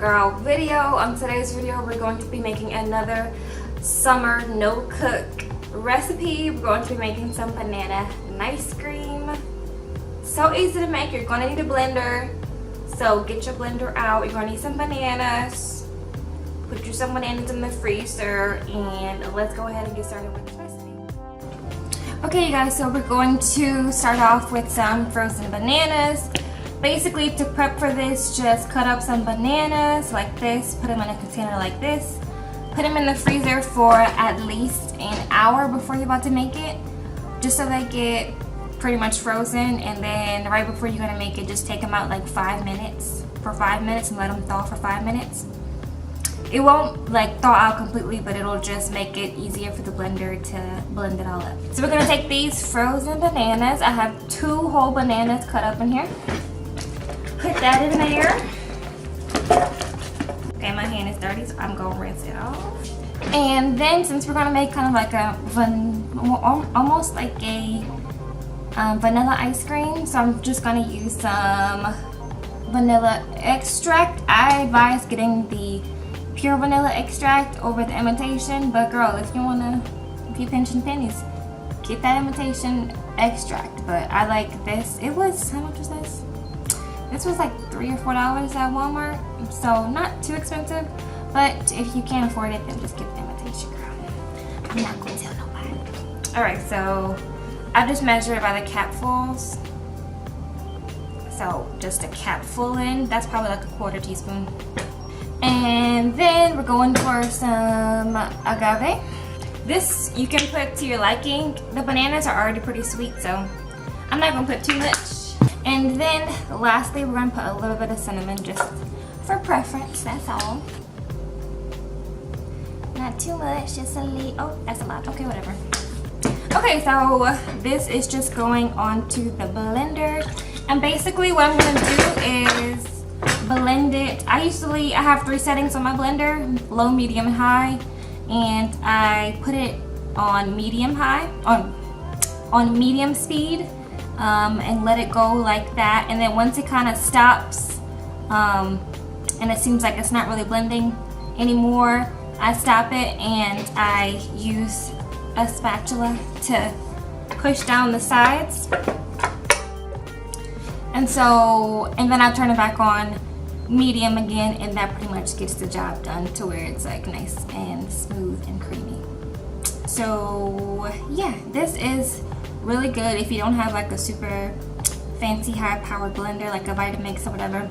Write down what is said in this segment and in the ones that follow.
girl video. On today's video, we're going to be making another summer no-cook recipe. We're going to be making some banana ice cream. So easy to make. You're going to need a blender. So get your blender out. You're going to need some bananas. Put your some bananas in the freezer, and let's go ahead and get started with this recipe. Okay, you guys, so we're going to start off with some frozen bananas. Basically, to prep for this, just cut up some bananas like this, put them in a container like this, put them in the freezer for at least an hour before you're about to make it, just so they get pretty much frozen. And then right before you're gonna make it, just take them out like 5 minutes, and let them thaw for 5 minutes. It won't like thaw out completely, but it'll just make it easier for the blender to blend it all up. So we're gonna take these frozen bananas. I have 2 whole bananas cut up in here. Put that in there. Okay, my hand is dirty, so I'm gonna rinse it off. And then, since we're gonna make kind of like a almost like a vanilla ice cream, so I'm just gonna use some vanilla extract. I advise getting the pure vanilla extract over the imitation, but girl, if you're pinching pennies, get that imitation extract. But I like this. It was, how much was this? This was like $3 or $4 at Walmart, so not too expensive. But if you can't afford it, then just get the imitation, girl. I'm not going to tell nobody. Alright, so I just measured it by the capfuls. So just a capful in, that's probably like a 1/4 teaspoon. And then we're going for some agave. This you can put to your liking. The bananas are already pretty sweet, so I'm not going to put too much. And then lastly, we're going to put a little bit of cinnamon just for preference, that's all. Not too much, just a little. Oh, that's a lot. Okay, whatever. Okay, so this is just going onto the blender. And basically what I'm going to do is blend it. I have 3 settings on my blender: low, medium, and high. And I put it on medium medium speed. And let it go like that, and then once it kind of stops and it seems like it's not really blending anymore, I stop it and I use a spatula to push down the sides, and then I turn it back on medium again, and that pretty much gets the job done to where it's like nice and smooth and creamy. So yeah, this is really good if you don't have like a super fancy high-powered blender like a Vitamix or whatever.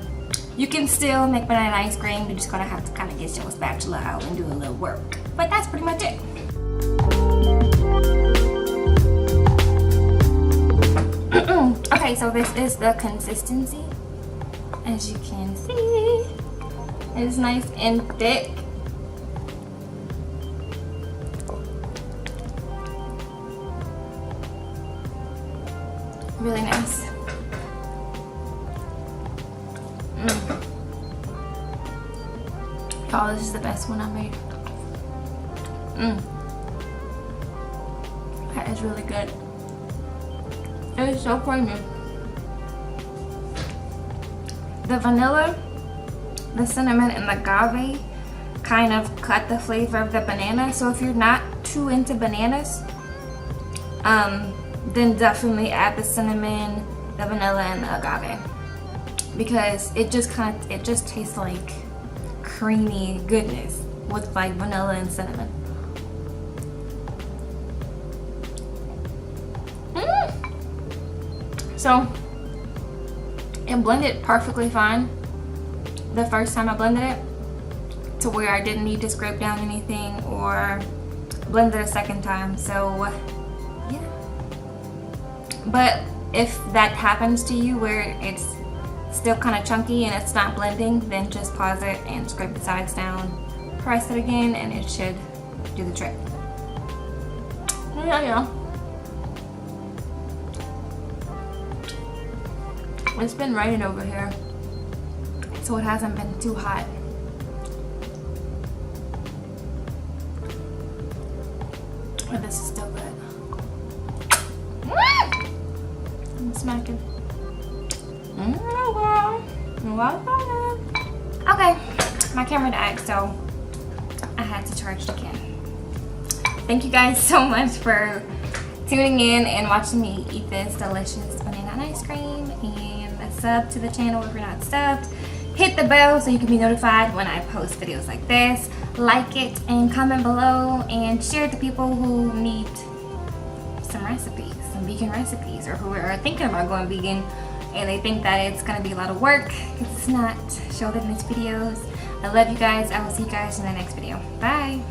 You can still make banana ice cream. You're just gonna have to kind of get your spatula out and do a little work. But that's pretty much it. Okay, so this is the consistency. As you can see, it's nice and thick. Really nice. Oh, this is the best one I made. That is really good. It is so creamy. The vanilla, the cinnamon, and the agave kind of cut the flavor of the banana. So if you're not too into bananas, then definitely add the cinnamon, the vanilla, and the agave, because it just tastes like creamy goodness with like vanilla and cinnamon. So it blended perfectly fine the first time I blended it, to where I didn't need to scrape down anything or blend it a second time. So yeah. But if that happens to you where it's still kind of chunky and it's not blending, then just pause it and scrape the sides down, press it again, and it should do the trick. Yeah. It's been raining over here, so it hasn't been too hot. But this is still good. I'm smacking. Okay, my camera died, so I had to charge it again. Thank you guys so much for tuning in and watching me eat this delicious banana ice cream, and sub to the channel if you're not subbed. Hit the bell so you can be notified when I post videos like this. Like it and comment below and share it to people who need some recipes, some vegan recipes, or who are thinking about going vegan and they think that it's gonna be a lot of work because it's not showed in these videos. I love you guys. I will see you guys in the next video. Bye.